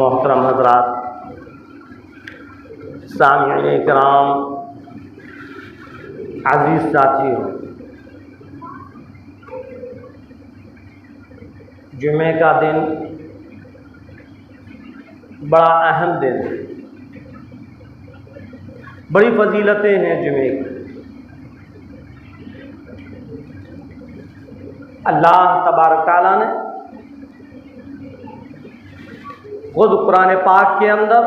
मोहतरम हज़रात, सामिईन इकराम, अज़ीज़ साथियों, जुमे का दिन बड़ा अहम दिन है। बड़ी फजीलतें हैं जुमे की। अल्लाह तबारक तआला ने खुद कुरान पाक के अंदर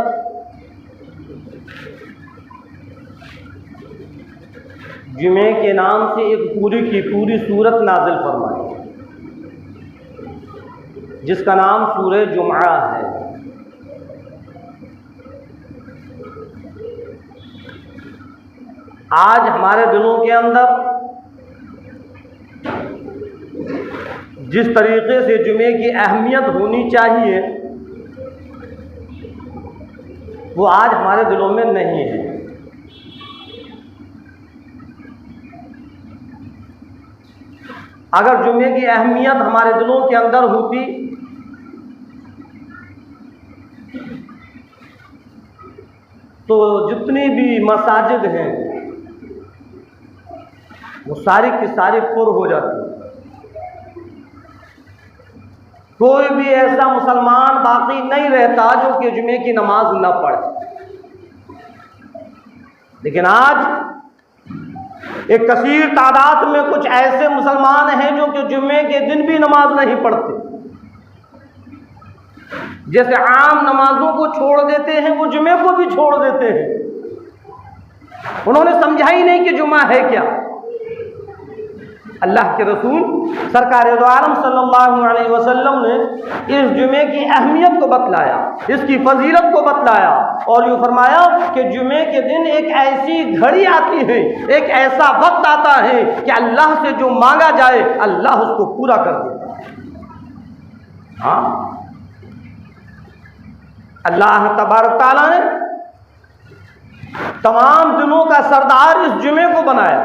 जुमे के नाम से एक पूरी की पूरी सूरत नाजिल फरमाई, जिसका नाम सूरह जुमा है। आज हमारे दिलों के अंदर जिस तरीके से जुमे की अहमियत होनी चाहिए वो आज हमारे दिलों में नहीं है। अगर जुमे की अहमियत हमारे दिलों के अंदर होती तो जितनी भी मसाजिद हैं वो सारी की सारी पुर हो जाती। कोई भी ऐसा मुसलमान बाकी नहीं रहता जो कि जुमे की नमाज न पढ़े। लेकिन आज एक कसीर तादाद में कुछ ऐसे मुसलमान हैं जो कि जुमे के दिन भी नमाज नहीं पढ़ते। जैसे आम नमाजों को छोड़ देते हैं वो जुमे को भी छोड़ देते हैं। उन्होंने समझा ही नहीं कि जुमा है क्या। अल्लाह के रसूल सरकार दो आलम सल्लल्लाहु अलैहि वसल्लम ने इस जुमे की अहमियत को बतलाया, इसकी फजीलत को बतलाया और यूँ फरमाया कि जुमे के दिन एक ऐसी घड़ी आती है, एक ऐसा वक्त आता है कि अल्लाह से जो मांगा जाए अल्लाह उसको पूरा कर देता है। हाँ, अल्लाह तबारक तआला ने तमाम दिनों का सरदार इस जुमे को बनाया।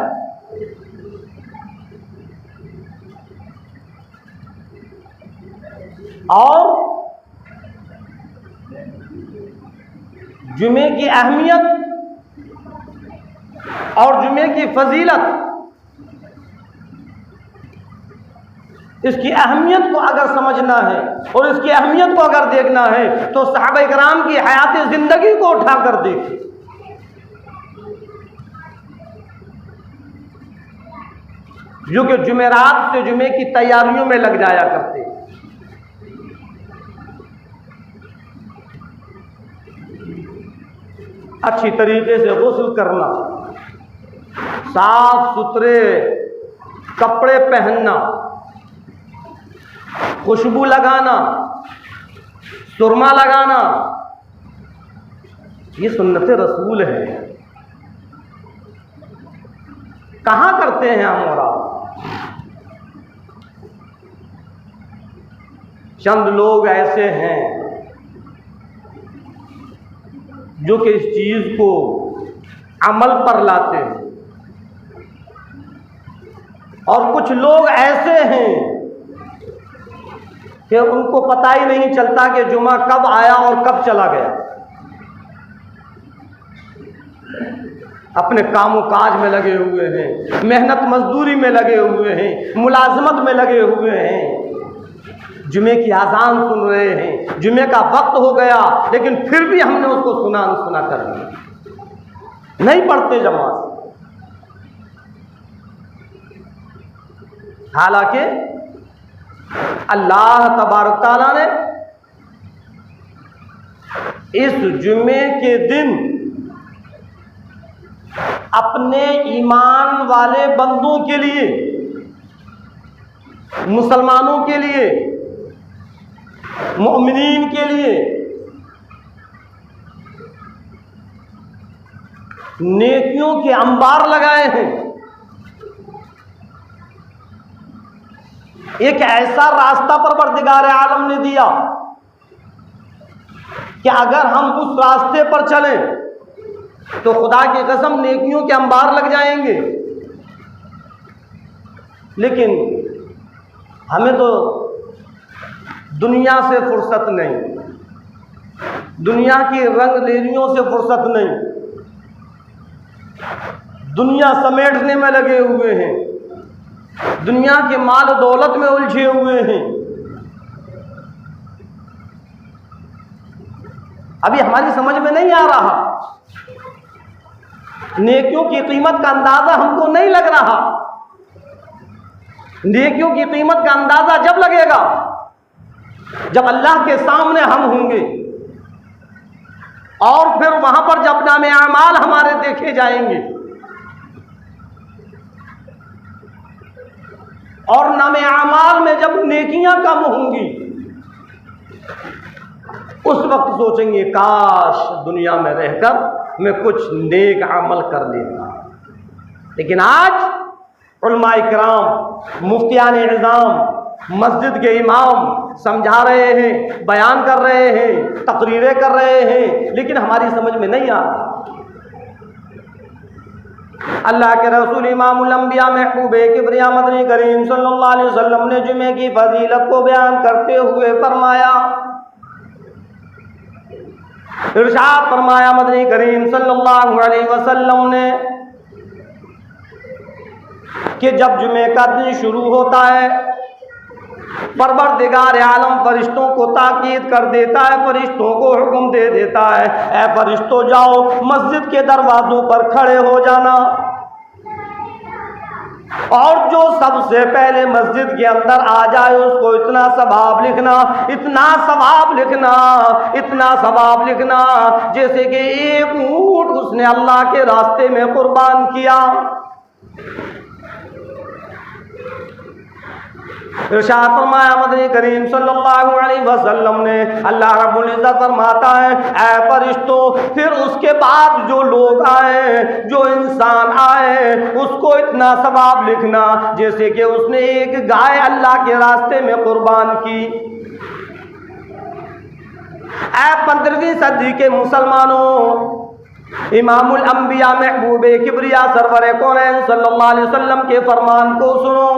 और जुमे की अहमियत और जुमे की फजीलत, इसकी अहमियत को अगर समझना है और इसकी अहमियत को अगर देखना है तो सहाबा इकराम की हयात जिंदगी को उठाकर देखिए। जो कि जुमेरात से जुमे की तैयारियों में लग जाया करते, अच्छी तरीके से गुस्ल करना, साफ सुथरे कपड़े पहनना, खुशबू लगाना, सुरमा लगाना, ये सुन्नत रसूल है। कहाँ करते हैं हम और आप? चंद लोग ऐसे हैं जो कि इस चीज को अमल पर लाते हैं, और कुछ लोग ऐसे हैं कि उनको पता ही नहीं चलता कि जुमा कब आया और कब चला गया। अपने कामों काज में लगे हुए हैं, मेहनत मजदूरी में लगे हुए हैं, मुलाजमत में लगे हुए हैं, जुमे की आज़ान सुन रहे हैं, जुमे का वक्त हो गया लेकिन फिर भी हमने उसको सुना अनसुना कर दिया, नहीं पढ़ते जमात। हालांकि अल्लाह तबारक तआला ने इस जुमे के दिन अपने ईमान वाले बंदों के लिए, मुसलमानों के लिए, मोमिनीन के लिए नेकियों के अंबार लगाए हैं। एक ऐसा रास्ता परवरदिगार आलम ने दिया कि अगर हम उस रास्ते पर चलें तो खुदा की कसम नेकियों के अंबार लग जाएंगे। लेकिन हमें तो दुनिया से फुर्सत नहीं, दुनिया की रंगलेलियों से फुर्सत नहीं, दुनिया समेटने में लगे हुए हैं, दुनिया के माल दौलत में उलझे हुए हैं। अभी हमारी समझ में नहीं आ रहा, नेकियों की कीमत का अंदाजा हमको नहीं लग रहा। नेकियों की कीमत का अंदाजा जब लगेगा जब अल्लाह के सामने हम होंगे, और फिर वहां पर जब नामे आमाल हमारे देखे जाएंगे और नामे आमाल में जब नेकियां कम होंगी, उस वक्त सोचेंगे काश दुनिया में रहकर मैं कुछ नेक अमल कर लेता। लेकिन आज उलमाए किराम, मुफ्तियान इज़ाम, मस्जिद के इमाम समझा रहे हैं, बयान कर रहे हैं, तकरीरें कर रहे हैं, लेकिन हमारी समझ में नहीं आ रहा। अल्लाह के रसूल इमामुल अंबिया महबूबे किबरिया मदनी करीम सल्लल्लाहु अलैहि वसल्लम ने जुमे की फजीलत को बयान करते हुए फरमाया, इरशाद फरमाया मदनी करीम सल्लल्लाहु अलैहि वसल्लम ने कि जब जुमे का दिन शुरू होता है, परवरदिगार आलम फरिश्तों को ताकीद कर देता है, फरिश्तों को हुक्म दे देता है, ऐ फरिश्तों जाओ मस्जिद के दरवाजों पर खड़े हो जाना, और जो सबसे पहले मस्जिद के अंदर आ जाए उसको इतना सवाब लिखना, इतना सवाब लिखना, इतना सवाब लिखना जैसे कि एक ऊंट उसने अल्लाह के रास्ते में कुर्बान किया। इरशाद फरमाया मदनी करीम सल्लल्लाहु अलैहि वसल्लम ने, अल्लाह रब्बुल इज्जत फरमाता है, ऐ फरिश्तों, फिर उसके बाद जो लोग आए, जो इंसान आए, उसको इतना सवाब लिखना जैसे कि उसने एक गाय अल्लाह के रास्ते में कुर्बान की। ऐ 15वीं सदी के मुसलमानों, इमामुल अंबिया महबूबे किबरिया सरवरे कौनैन सल्लल्लाहु अलैहि वसल्लम के फरमान को सुनो।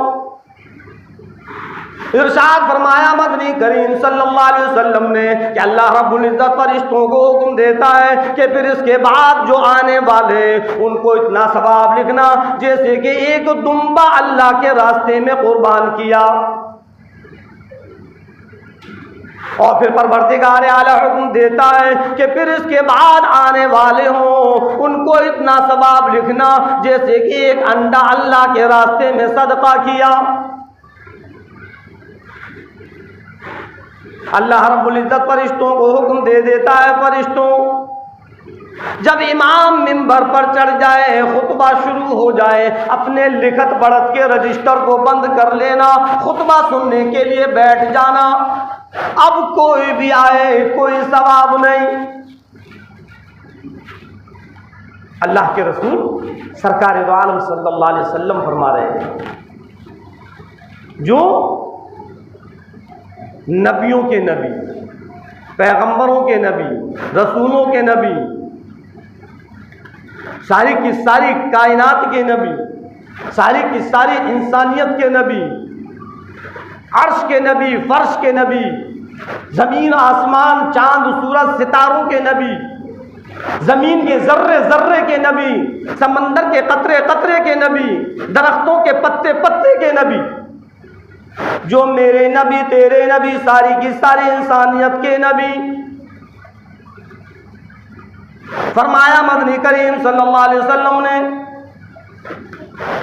इरशाद फरमाया मदनी करीम सल्लल्लाहु अलैहि वसल्लम ने कि अल्लाह रब्बुल इज्जत फरिश्तों को हुक्म देता है कि फिर इसके बाद जो आने वाले उनको इतना सवाब लिखना जैसे कि एक दुम्बा अल्लाह के रास्ते में कुर्बान किया। और फिर परवरदिगार आला हुक्म देता है कि फिर इसके बाद आने वाले हों उनको इतना सवाब लिखना जैसे कि एक अंडा अल्लाह के रास्ते में सदका किया। अल्लाह रब्बुल इज्जत फरिश्तों को हुक्म दे देता है, फरिश्तों जब इमाम मिंबर पर चढ़ जाए, खुतबा शुरू हो जाए, अपने लिखत पढ़त के रजिस्टर को बंद कर लेना, खुतबा सुनने के लिए बैठ जाना। अब कोई भी आए कोई सवाब नहीं। अल्लाह के रसूल सरकार दो आलम सल्लल्लाहु अलैहि वसल्लम फरमा रहे हैं, जो नबियों के नबी, पैगंबरों के नबी, रसूलों के नबी, सारी की सारी कायनात के नबी, सारी की सारी इंसानियत के नबी, अर्श के नबी, फर्श के नबी, जमीन आसमान चांद सूरज सितारों के नबी, जमीन के जर्रे जर्रे के नबी, समंदर के कतरे कतरे के नबी, दरख्तों के पत्ते पत्ते के नबी, जो मेरे नबी तेरे नबी, सारी की सारी इंसानियत के नबी। फरमाया मदनी करीम सल्लल्लाहु अलैहि वसल्लम ने,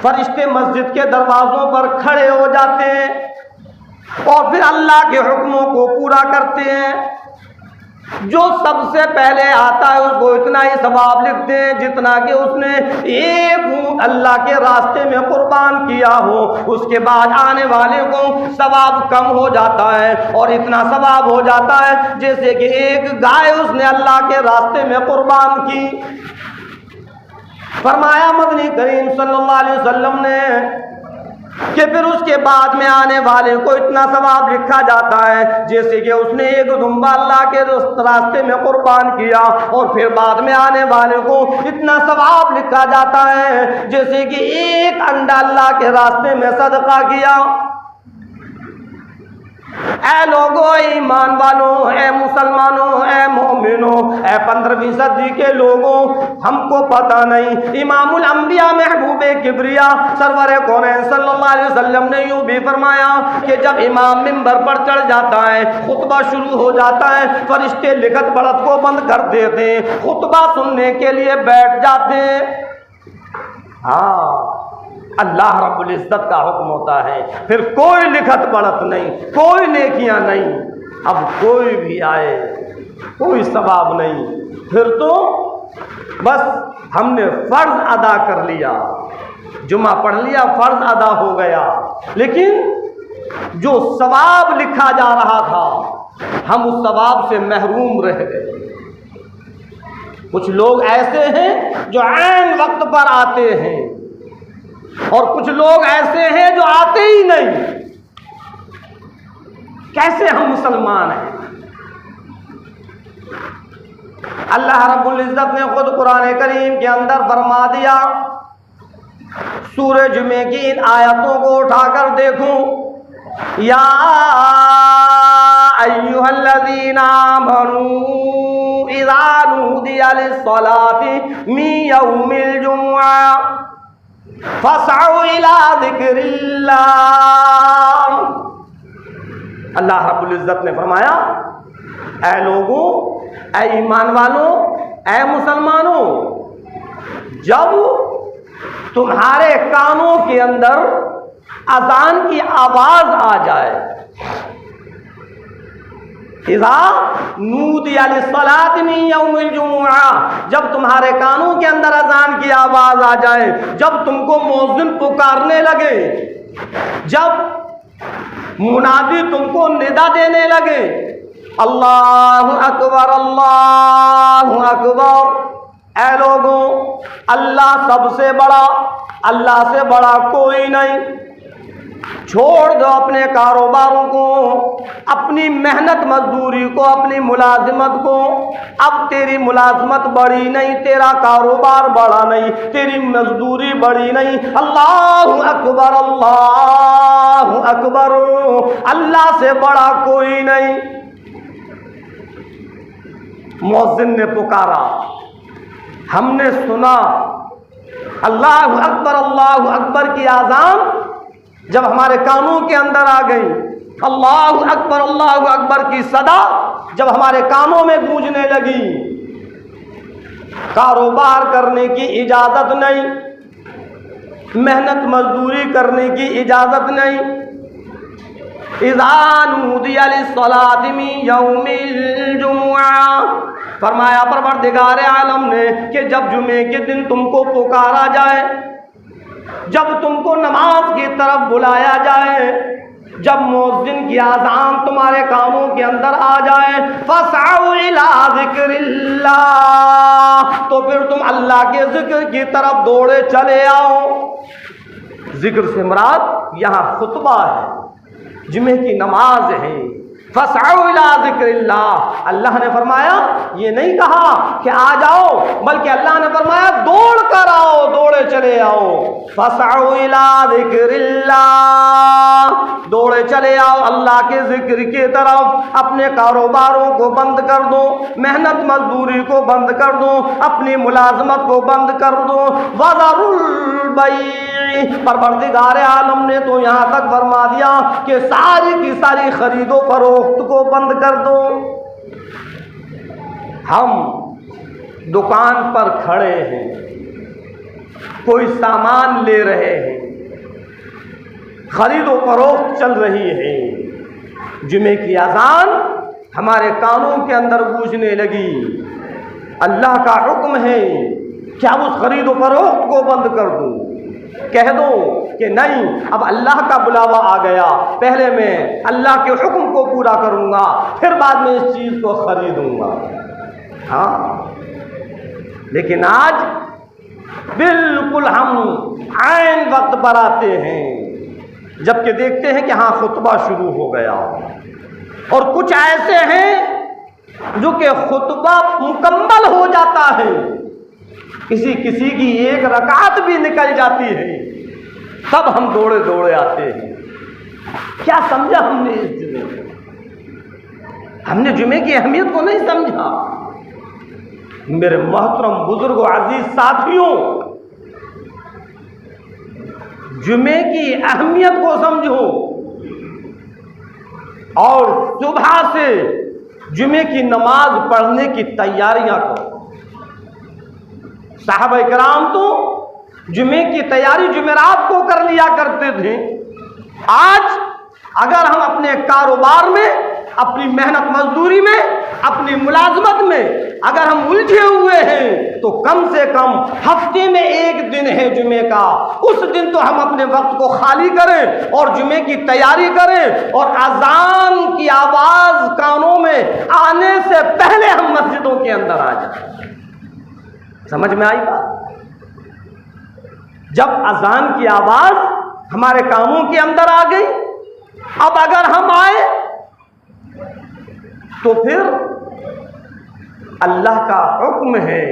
फरिश्ते मस्जिद के दरवाजों पर खड़े हो जाते हैं और फिर अल्लाह के हुक्मों को पूरा करते हैं। जो सबसे पहले आता है उसको इतना ही सवाब लिखते हैं जितना कि उसने एक ऊंट अल्लाह के रास्ते में कुर्बान किया हो। उसके बाद आने वाले को सवाब कम हो जाता है और इतना सवाब हो जाता है जैसे कि एक गाय उसने अल्लाह के रास्ते में कुर्बान की। फरमाया मदनी करीम सल्लल्लाहु अलैहि वसल्लम ने कि फिर उसके बाद में आने वाले को इतना सवाब लिखा जाता है जैसे कि उसने एक दुम्बा अल्लाह के रास्ते में कुर्बान किया, और फिर बाद में आने वाले को इतना सवाब लिखा जाता है जैसे कि एक अंडा अल्लाह के रास्ते में सदका किया। ऐ लोगों, ईमान वालों, ऐ मुसलमानों, ऐ मोमिनों, ऐ 15वीं सदी के लोगों, हमको पता नहीं इमामुल अंबिया महबूबे किबरिया सरवरे कौनैन सल्लल्लाहु अलैहि वसल्लम ने यूं भी फरमाया कि जब इमाम मिंबर पर चढ़ जाता है, खुतबा शुरू हो जाता है, फरिश्ते लिखत पढ़त को बंद कर देते हैं, खुतबा सुनने के लिए बैठ जाते हैं। हाँ, अल्लाह रब्बुल इज्जत का हुक्म होता है, फिर कोई लिखत पढ़त नहीं, कोई नेकियां नहीं। अब कोई भी आए कोई सवाब नहीं, फिर तो बस हमने फर्ज अदा कर लिया, जुमा पढ़ लिया, फर्ज अदा हो गया, लेकिन जो सवाब लिखा जा रहा था हम उस सवाब से महरूम रह गए। कुछ लोग ऐसे हैं जो ऐन वक्त पर आते हैं और कुछ लोग ऐसे हैं जो आते ही नहीं। कैसे हम मुसलमान हैं? अल्लाह रब्बुल इज्जत ने खुद कुरान करीम के अंदर फरमा दिया, सूरह जुमे की इन आयतों को उठाकर देखो, या अय्युहल्लज़ीना आमनू इज़ा नूदिया लिस्सलाति मिन यौमिल जुमुआ फसअू इला ज़िक्रिल्लाह। अल्लाह रब्बुल इज्जत ने फरमाया, ऐ लोगों, ऐ ईमान वालों, ऐ मुसलमानों, जब तुम्हारे कानों के अंदर अजान की आवाज आ जाए, इज़ा नूदिया लिस्सलाति मिन यौमिल जुमुआ, जब तुम्हारे कानों के अंदर अजान की आवाज आ जाए, जब तुमको मुअज्जिन पुकारने लगे, जब मुनादी तुमको निदा देने लगे, अल्लाहु अकबर अल्लाहु अकबर। ऐ लोगों, अल्लाह सबसे बड़ा, अल्लाह से बड़ा कोई नहीं। छोड़ दो अपने कारोबारों को, अपनी मेहनत मजदूरी को, अपनी मुलाजिमत को। अब तेरी मुलाजिमत बड़ी नहीं, तेरा कारोबार बड़ा नहीं, तेरी मजदूरी बड़ी नहीं। अल्लाहु अकबर अल्लाहु अकबर, अल्लाह से बड़ा कोई नहीं। मुअज्जिन ने पुकारा, हमने सुना अल्लाहु अकबर की आज़ान जब हमारे कानों के अंदर आ गई, अल्लाहु अकबर की सदा जब हमारे कानों में गूंजने लगी, कारोबार करने की इजाज़त नहीं, मेहनत मजदूरी करने की इजाज़त नहीं। इज़ा नूदिया लिस्सलाति मिन यौमिल जुमुआ, फरमाया परवरदिगार आलम ने कि जब जुमे के दिन तुमको पुकारा जाए, जब तुमको नमाज की तरफ बुलाया जाए, जब मुअज्जिन की आज़ान तुम्हारे कानों के अंदर आ जाए, फसअउ इला ज़िक्रिल्लाह, तो फिर तुम अल्लाह के जिक्र की तरफ दौड़े चले आओ। जिक्र से मुराद यहाँ खुतबा है, जुमे की नमाज है। फसअउ इला ज़िक्रिल्लाह, अल्लाह ने फरमाया, ये नहीं कहा कि आ जाओ, बल्कि अल्लाह ने फरमाया दौड़ कर आओ, दौड़े चले आओ। फसअउ इला ज़िक्रिल्लाह, दौड़े चले आओ अल्लाह के जिक्र की तरफ। अपने कारोबारों को बंद कर दो, मेहनत मजदूरी को बंद कर दो, अपनी मुलाजमत को बंद कर दो। वज़रुल बै, परवरदिगार आलम ने तो यहाँ तक फरमा दिया कि सारी की सारी खरीदो फरोख्त को बंद कर दो। हम दुकान पर खड़े हैं, कोई सामान ले रहे हैं, खरीदो फरोख्त चल रही है, जुमे की अजान हमारे कानों के अंदर गूंजने लगी, अल्लाह का हुक्म है क्या उस खरीदो फरोख्त को बंद कर दूं? कह दो कि नहीं, अब अल्लाह का बुलावा आ गया, पहले मैं अल्लाह के हुक्म को पूरा करूंगा, फिर बाद में इस चीज़ को खरीदूंगा। हाँ, लेकिन आज बिल्कुल हम ऐन वक्त पर आते हैं जबकि देखते हैं कि हाँ खुतबा शुरू हो गया, और कुछ ऐसे हैं जो कि खुतबा मुकम्मल हो जाता है, किसी की एक रकात भी निकल जाती है, तब हम दौड़े दौड़े आते हैं। क्या समझा हमने इस जुमे को? हमने जुमे की अहमियत को नहीं समझा। मेरे मोहतरम बुजुर्गों, अजीज साथियों, जुमे की अहमियत को समझो और सुबह से जुमे की नमाज पढ़ने की तैयारियां करो। साहबा इकराम तो जुमे की तैयारी जुमेरात को कर लिया करते थे। आज अगर हम अपने कारोबार में, अपनी मेहनत मजदूरी में, अपनी मुलाजमत में अगर हम उलझे हुए हैं तो कम से कम हफ्ते में एक दिन है जुमे का, उस दिन तो हम अपने वक्त को खाली करें और जुमे की तैयारी करें, और अजान की आवाज कानों में आने से पहले हम मस्जिदों के अंदर आ जाएं। समझ में आई बात? जब अजान की आवाज हमारे कानों के अंदर आ गई, अब अगर हम आए तो फिर अल्लाह का हुक्म है,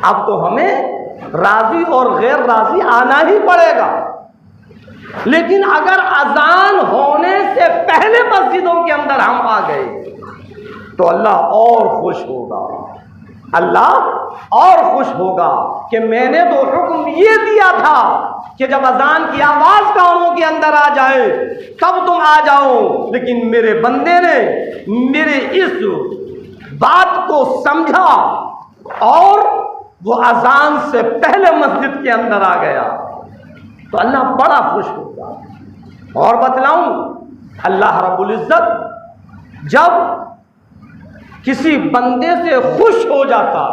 अब तो हमें राजी और गैर राजी आना ही पड़ेगा। लेकिन अगर अजान होने से पहले मस्जिदों के अंदर हम आ गए तो अल्लाह और खुश होगा, अल्लाह और खुश होगा कि मैंने तो हुक्म ये दिया था कि जब अजान की आवाज कानों के अंदर आ जाए तब तुम आ जाओ, लेकिन मेरे बंदे ने मेरे इस बात को समझा और वो अजान से पहले मस्जिद के अंदर आ गया, तो अल्लाह बड़ा खुश होगा। और बतलाऊं, अल्लाह रब्बुल इज्जत जब किसी बंदे से खुश हो जाता,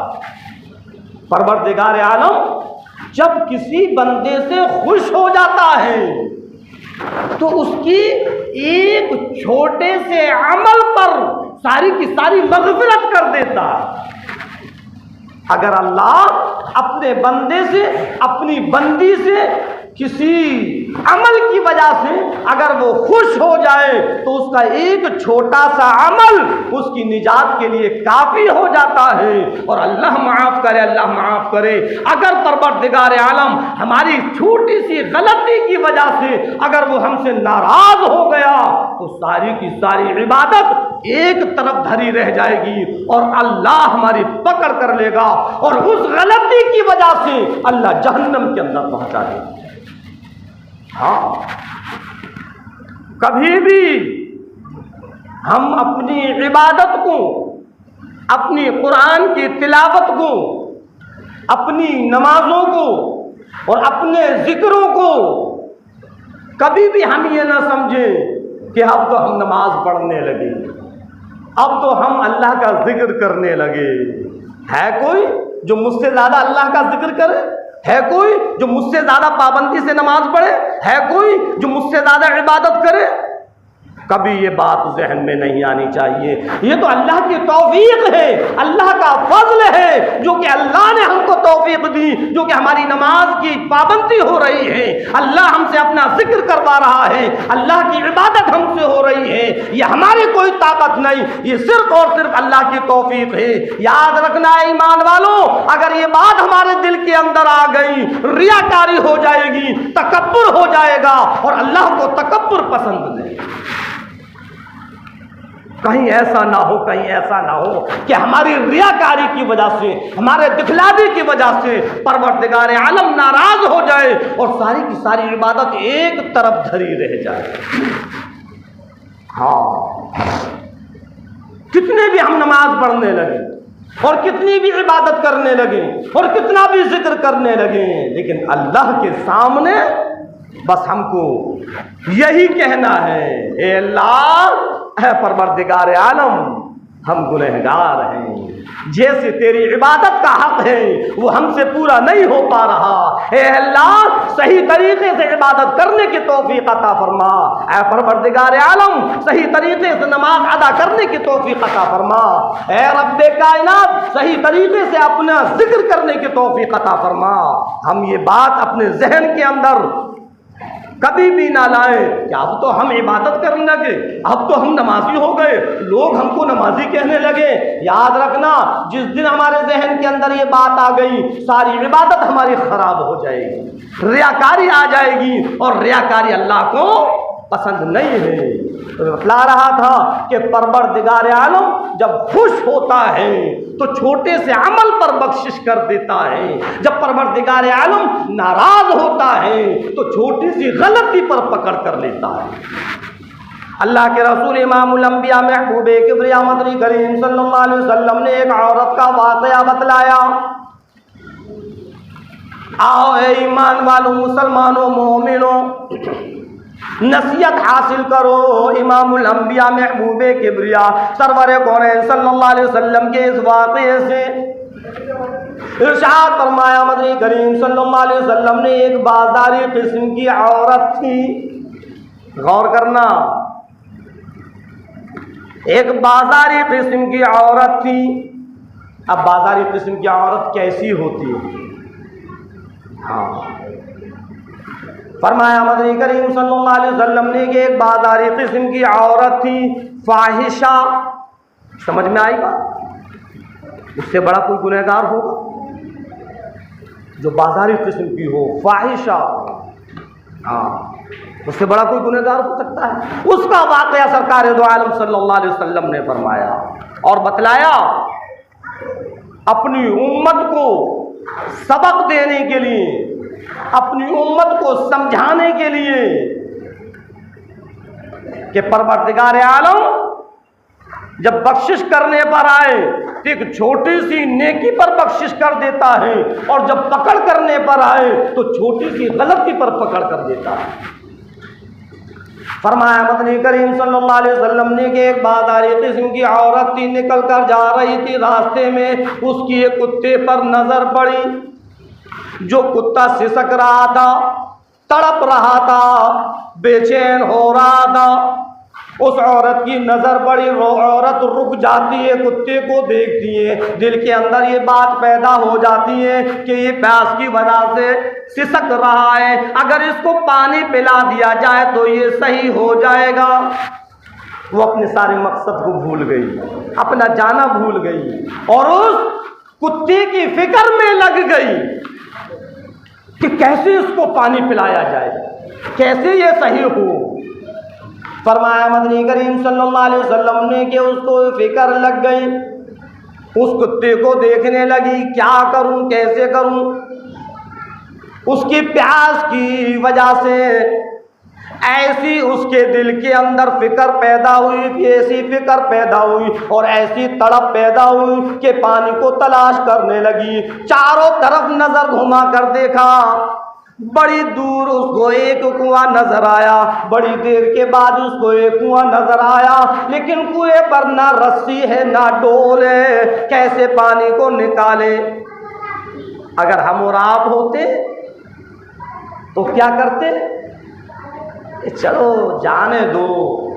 परवरदिगार आलम जब किसी बंदे से खुश हो जाता है तो उसकी एक छोटे से अमल पर सारी की सारी मग़फ़िरत कर देता है। अगर अल्लाह अपने बंदे से, अपनी बंदी से किसी अमल की वजह से अगर वो खुश हो जाए तो उसका एक छोटा सा अमल उसकी निजात के लिए काफ़ी हो जाता है। और अल्लाह माफ़ करे, अल्लाह माफ़ करे, अगर परवरदिगार आलम हमारी छोटी सी गलती की वजह से अगर वो हमसे नाराज़ हो गया तो सारी की सारी इबादत एक तरफ धरी रह जाएगी और अल्लाह हमारी पकड़ कर लेगा और उस गलती की वजह से अल्लाह जहन्नम के अंदर पहुंचा देगा। हाँ, कभी भी हम अपनी इबादत को, अपनी कुरान की तिलावत को, अपनी नमाजों को और अपने जिक्रों को कभी भी हम ये ना समझें कि अब तो हम नमाज पढ़ने लगे, अब तो हम अल्लाह का जिक्र करने लगे। है कोई जो मुझसे ज़्यादा अल्लाह का जिक्र करे? है कोई जो मुझसे ज़्यादा पाबंदी से नमाज पढ़े? है कोई जो मुझसे ज़्यादा इबादत करे? कभी ये बात जहन में नहीं आनी चाहिए। ये तो अल्लाह की तौफीक है, अल्लाह का फजल है, जो कि अल्लाह ने हमको तौफीक दी, जो कि हमारी नमाज की पाबंदी हो रही है, अल्लाह हमसे अपना जिक्र करवा रहा है, अल्लाह की इबादत हमसे हो रही है। ये हमारी कोई ताकत नहीं, ये सिर्फ और सिर्फ अल्लाह की तौफीक है। याद रखना है ईमान वालों, अगर ये बात हमारे दिल के अंदर आ गई, रियाकारी हो जाएगी, तकब्बुर हो जाएगा और अल्लाह को तकब्बुर पसंद नहीं। कहीं ऐसा ना हो, कहीं ऐसा ना हो कि हमारी रियाकारी की वजह से, हमारे दिखलावे की वजह से परवरदिगार आलम नाराज हो जाए और सारी की सारी इबादत एक तरफ धरी रह जाए। हाँ, कितने भी हम नमाज पढ़ने लगे और कितनी भी इबादत करने लगे और कितना भी जिक्र करने लगे, लेकिन अल्लाह के सामने बस हमको यही कहना है, ए अल्लाह, है परवरदिगार आलम, हम गुनहगार हैं, जैसे तेरी इबादत का हक है वो हमसे पूरा नहीं हो पा रहा। ए अल्लाह, सही तरीके से इबादत करने की तौफीक अता फरमा। ए परवरदिगार आलम, सही तरीके से नमाज अदा करने की तौफीक अता फरमा। ए रब्बे कायनात, सही तरीके से अपना जिक्र करने की तौफीक अता फरमा। हम ये बात अपने जहन के अंदर कभी भी ना लाए कि अब तो हम इबादत करने लगे, अब तो हम नमाजी हो गए, लोग हमको नमाजी कहने लगे। याद रखना, जिस दिन हमारे जहन के अंदर ये बात आ गई, सारी इबादत हमारी खराब हो जाएगी, रियाकारी आ जाएगी और रियाकारी अल्लाह को पसंद नहीं है। तो बतला रहा था कि परवरदिगार आलम जब खुश होता है तो छोटे से अमल पर बख्शिश कर देता है, जब परवरदिगार आलम नाराज होता है तो छोटी सी गलती पर पकड़ कर लेता है। अल्लाह के रसूल इमामुल अंबिया महबूबे किब्रिया मदनी करीम सल्लल्लाहु अलैहि वसल्लम ने एक औरत का वाक़या बतलाया। आओ ए ईमान वालों, मुसलमानों, मोमिनों, नसीहत हासिल करो इमामुल अंबिया महबूबे किब्रिया सरवरे कौनैन सल्लल्लाहु अलैहि वसल्लम के इस वाक़ये से। इरशाद फरमाया मदनी करीम सल्लल्लाहु अलैहि वसल्लम ने, एक बाजारी किस्म की औरत थी, गौर करना, एक बाजारी किस्म की औरत थी। अब बाजारी किस्म की औरत कैसी होती है? हाँ, फरमाया मदनी करीम सल्लल्लाहु अलैहि वसल्लम ने कि एक बाजारी किस्म की औरत थी, फाहिशा। समझ में आई बात? उससे बड़ा कोई गुनहगार होगा जो बाजारी किस्म की हो, फाहिशा। हाँ, उससे बड़ा कोई गुनहगार हो सकता है? उसका वाक़या सरकार दो आलम सल्लल्लाहु अलैहि वसल्लम ने फरमाया और बतलाया, अपनी उम्मत को सबक देने के लिए, अपनी उम्मत को समझाने के लिए कि परवरदिगार आलम जब बख्शिश करने पर आए तो एक छोटी सी नेकी पर बख्शिश कर देता है और जब पकड़ करने पर आए तो छोटी सी गलती पर पकड़ कर देता है। फरमाया मदनी करीम सल्लल्लाहु अलैहि वसल्लम ने कि एक बाजारी किस्म की औरत थी, निकल कर जा रही थी, रास्ते में उसकी एक कुत्ते पर नजर पड़ी, जो कुत्ता सिसक रहा था। तड़प रहा था, बेचैन हो रहा था। उस औरत की नज़र पड़ी, औरत रुक जाती है, कुत्ते को देखती है, दिल के अंदर ये बात पैदा हो जाती है कि ये प्यास की वजह से सिसक रहा है, अगर इसको पानी पिला दिया जाए तो ये सही हो जाएगा। वो अपने सारे मकसद को भूल गई, अपना जाना भूल गई और उस कुत्ते की फिक्र में लग गई कि कैसे इसको पानी पिलाया जाए, कैसे ये सही हो। फरमाया मदनी करीम सल्लल्लाहु अलैहि वसल्लम ने कि उसको फिक्र लग गई, उस कुत्ते को देखने लगी, क्या करूं, कैसे करूं। उसकी प्यास की वजह से ऐसी उसके दिल के अंदर फिक्र पैदा हुई, ऐसी फिक्र पैदा हुई और ऐसी तड़प पैदा हुई कि पानी को तलाश करने लगी। चारों तरफ नजर घुमा कर देखा, बड़ी दूर उसको एक कुआं नजर आया, बड़ी देर के बाद उसको एक कुआं नजर आया, लेकिन कुएं पर ना रस्सी है ना डोल है, कैसे पानी को निकाले। अगर हम और आप होते तो क्या करते? चलो जाने दो,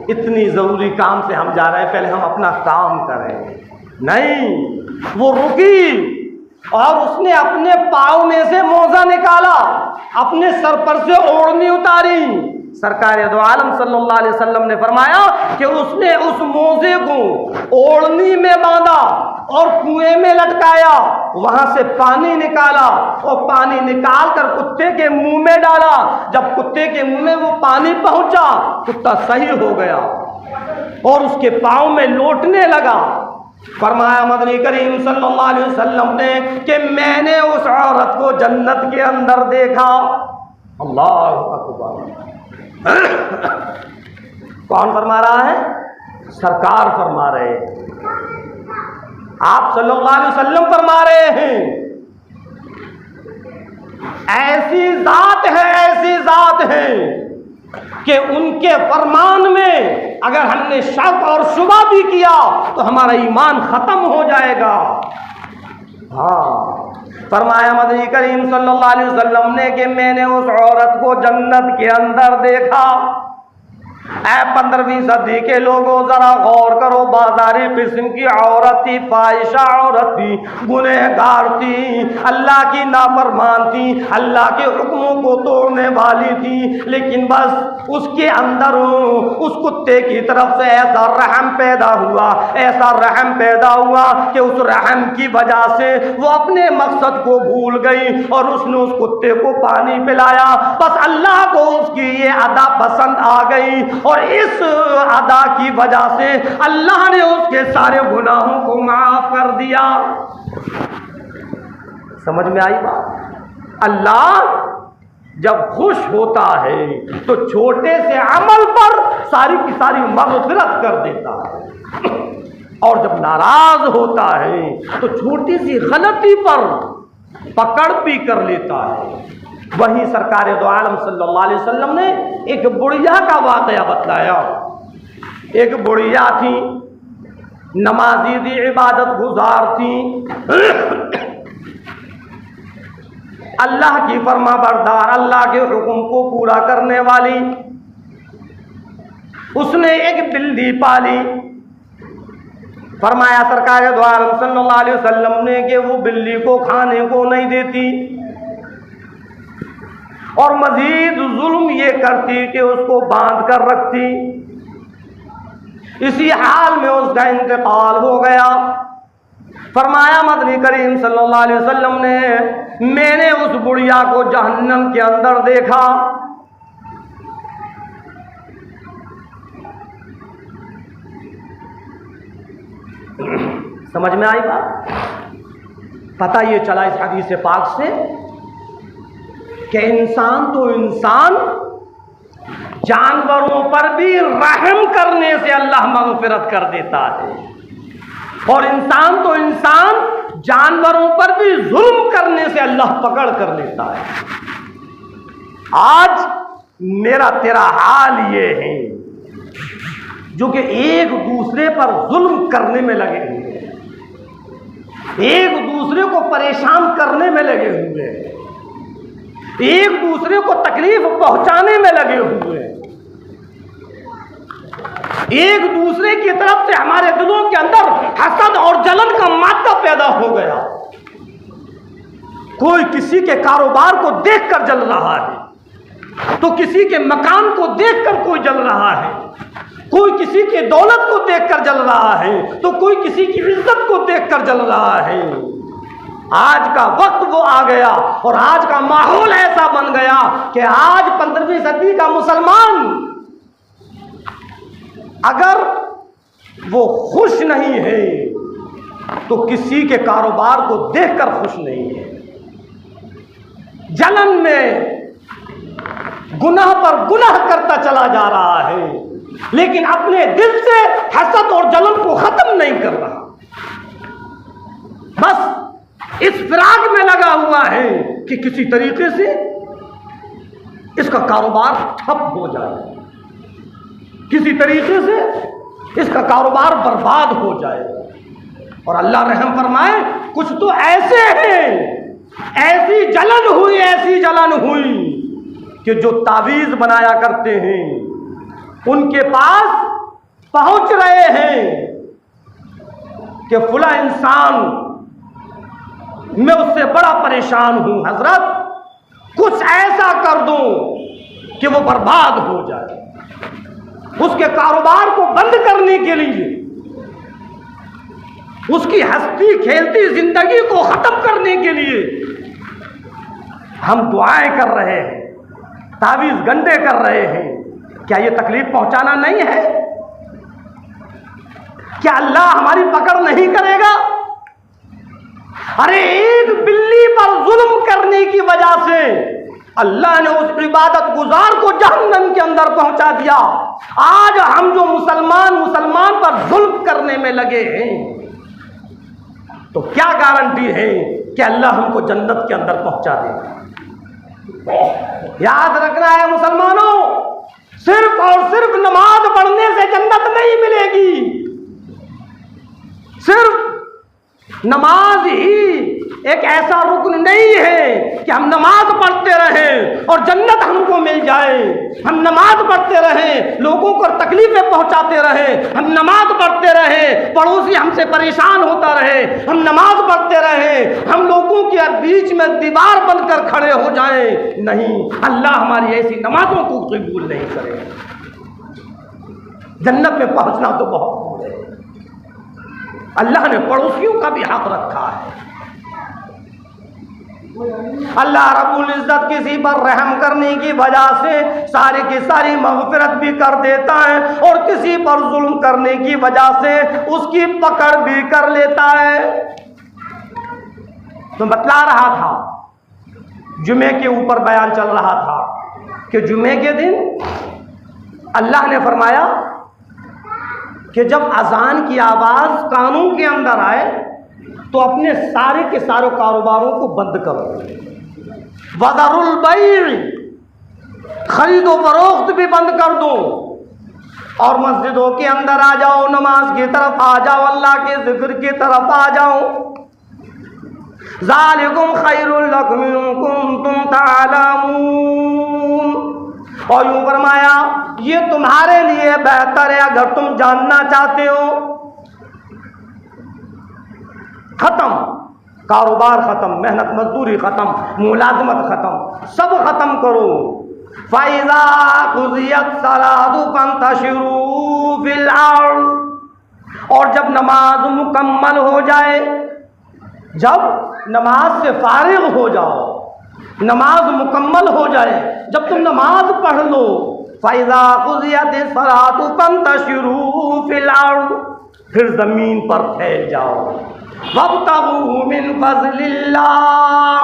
इतनी ज़रूरी काम से हम जा रहे हैं, पहले हम अपना काम करें। नहीं, वो रुकी और उसने अपने पाँव में से मोजा निकाला, अपने सर पर से ओढ़नी उतारी। सरकार दो आलम सल्लल्लाहु अलैहि वसल्लम ने फरमाया कि उसने उस मोजे को ओढ़नी में बांधा और कुएं में लटकाया, वहां से पानी निकाला और पानी निकाल कर कुत्ते के मुंह में डाला। जब कुत्ते के मुंह में वो पानी पहुंचा, कुत्ता सही हो गया और उसके पाँव में लौटने लगा। फरमाया मदनी करीम सल्लल्लाहु अलैहि वसल्लम ने कि मैंने उस औरत को जन्नत के अंदर देखा। अल्लाह अकबर। कौन फरमा रहा है? सरकार फरमा रहे हैं, आप सल्लल्लाहु अलैहि वसल्लम फरमा रहे हैं। ऐसी जात है कि उनके फरमान में अगर हमने शक और शुबा भी किया तो हमारा ईमान खत्म हो जाएगा। हाँ, फरमाया मदनी करीम सल्लल्लाहु अलैहि वसल्लम ने कि मैंने उस औरत को जन्नत के अंदर देखा। 15वीं सदी के लोगों जरा गौर करो, बाजारी किस्म की औरत थी, फाहिशा औरत थी, गुनहगार थी, अल्लाह की नाफरमान थी, अल्लाह के हुक्मों को तोड़ने वाली थी, लेकिन बस उसके अंदर उस कुत्ते की तरफ से ऐसा रहम पैदा हुआ कि उस रहम की वजह से वो अपने मकसद को भूल गई और उसने उस कुत्ते को पानी पिलाया। बस अल्लाह को उसकी ये अदा पसंद आ गई और इस अदा की वजह से अल्लाह ने उसके सारे गुनाहों को माफ कर दिया। समझ में आई बात? अल्लाह जब खुश होता है तो छोटे से अमल पर सारी की सारी मग़फ़िरत कर देता है, और जब नाराज होता है तो छोटी सी गलती पर पकड़ भी कर लेता है। वहीं सरकार दो आलम सल्लल्लाहु अलैहि वसल्लम ने एक बुढ़िया का वाक़या बतलाया। एक बुढ़िया थी, नमाजी थी, इबादत गुजार थी, अल्लाह की फरमा बरदार, अल्लाह के हुक्म को पूरा करने वाली। उसने एक बिल्ली पाली। फरमाया सरकार दो आलम सल्लल्लाहु अलैहि वसल्लम ने कि वो बिल्ली को खाने को नहीं देती और मजीद जुल्म ये करती कि उसको बांध कर रखती। इसी हाल में उसका इंतकाल हो गया। फरमाया मदनी करीम सल्लल्लाहु अलैहि वसल्लम ने, मैंने उस बुढ़िया को जहन्नम के अंदर देखा। समझ में आई बात? पता ये चला इस हदीस पाक से कि इंसान तो इंसान, जानवरों पर भी रहम करने से अल्लाह मग़फ़िरत कर देता है, और इंसान तो इंसान, जानवरों पर भी जुल्म करने से अल्लाह पकड़ कर लेता है। आज मेरा तेरा हाल ये है जो कि एक दूसरे पर जुल्म करने में लगे हुए हैं, एक दूसरे को परेशान करने में लगे हुए हैं, एक दूसरे को तकलीफ पहुंचाने में लगे हुए हैं। एक दूसरे की तरफ से हमारे दिलों के अंदर हसद और जलन का मादा पैदा हो गया। कोई किसी के कारोबार को देखकर जल रहा है, तो किसी के मकान को देखकर कोई जल रहा है, कोई किसी के दौलत को देखकर जल रहा है, तो कोई किसी की इज्जत को देखकर जल रहा है। आज का वक्त वो आ गया और आज का माहौल ऐसा बन गया कि आज 15वीं सदी का मुसलमान अगर वो खुश नहीं है तो किसी के कारोबार को देखकर खुश नहीं है। जलन में गुनाह पर गुनाह करता चला जा रहा है, लेकिन अपने दिल से हसद और जलन को खत्म नहीं कर रहा। बस इस फिराक में लगा हुआ है कि किसी तरीके से इसका कारोबार ठप हो जाए, किसी तरीके से इसका कारोबार बर्बाद हो जाए। और अल्लाह रहम फरमाए, कुछ तो ऐसे हैं, ऐसी जलन हुई कि जो तावीज़ बनाया करते हैं उनके पास पहुंच रहे हैं कि फला इंसान मैं उससे बड़ा परेशान हूं हजरत, कुछ ऐसा कर दो कि वो बर्बाद हो जाए। उसके कारोबार को बंद करने के लिए, उसकी हंसती खेलती जिंदगी को खत्म करने के लिए हम दुआएं कर रहे हैं, तावीज़ गंडे कर रहे हैं। क्या ये तकलीफ पहुंचाना नहीं है? क्या अल्लाह हमारी पकड़ नहीं करेगा? अरे एक बिल्ली पर जुल्म करने की वजह से अल्लाह ने उस इबादत गुजार को जहन्नम के अंदर पहुंचा दिया। आज हम जो मुसलमान पर जुल्म करने में लगे हैं, तो क्या गारंटी है कि अल्लाह हमको जन्नत के अंदर पहुंचा देगा? याद रखना है मुसलमानों, सिर्फ और सिर्फ नमाज पढ़ने से जन्नत नहीं मिलेगी। सिर्फ नमाज ही एक ऐसा रुकन नहीं है कि हम नमाज पढ़ते रहें और जन्नत हमको मिल जाए। हम नमाज पढ़ते रहें, लोगों को तकलीफें पहुंचाते रहें, हम नमाज पढ़ते रहें, पड़ोसी हमसे परेशान होता रहे, हम नमाज पढ़ते रहें, हम लोगों के बीच में दीवार बनकर खड़े हो जाएं। नहीं, अल्लाह हमारी ऐसी नमाजों को कबूल नहीं करेगा। जन्नत में पहुंचना तो बहुत दूर है। अल्लाह ने पड़ोसियों का भी हक रखा है। अल्लाह रब्बुल इज्जत किसी पर रहम करने की वजह से सारी की सारी मग़फ़िरत भी कर देता है, और किसी पर जुल्म करने की वजह से उसकी पकड़ भी कर लेता है। तो बतला रहा था, जुमे के ऊपर बयान चल रहा था कि जुमे के दिन अल्लाह ने फरमाया कि जब अजान की आवाज़ कानों के अंदर आए तो अपने सारे के सारे कारोबारों को बंद करो। वज़रुल बैअ, खरीदो फरोख्त भी बंद कर दो, और मस्जिदों के अंदर आ जाओ, नमाज की तरफ आ जाओ, अल्लाह के जिक्र की तरफ आ जाओ। ज़ालिकुम खैरुल लकुम इन कुंतुम तालमून। और यूं फरमाया, ये तुम्हारे लिए बेहतर है अगर तुम जानना चाहते हो। खत्म, कारोबार खत्म, मेहनत मजदूरी खत्म, मुलाजमत खत्म, सब खत्म करो। फ़इज़ा क़ुज़ियत सलातु फंतशिरू फ़िल अर्ज़। और जब नमाज मुकम्मल हो जाए, जब नमाज से फारिग हो जाओ, नमाज मुकम्मल हो जाए, जब तुम नमाज पढ़ लो, फ़इज़ा क़ुज़ियत सलातु फंतशिरू फ़िल अर्ज़, फिर ज़मीन पर फैल जाओ। वब्तगू मिन फ़ज़लिल्लाह,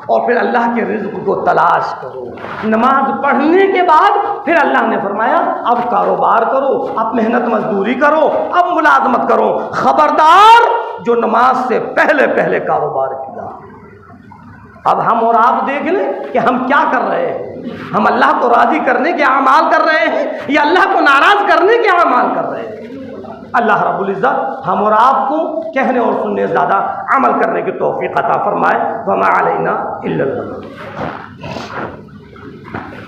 और फिर अल्लाह के रिज़्क़ को तलाश करो। नमाज पढ़ने के बाद फिर अल्लाह ने फरमाया अब कारोबार करो, अब मेहनत मजदूरी करो, अब मुलाजमत करो। खबरदार जो नमाज से पहले पहले कारोबार किया। अब हम और आप देख लें कि हम क्या कर रहे हैं। हम अल्लाह को राज़ी करने के अमाल कर रहे हैं या अल्लाह को नाराज़ करने के अमाल कर रहे हैं। अल्लाह रब्बुल इज़्ज़त हम और आपको कहने और सुनने से ज़्यादा अमल करने की तौफ़ीक़ अता फ़रमाए। वमा अलैना इल्लल बलाग। है।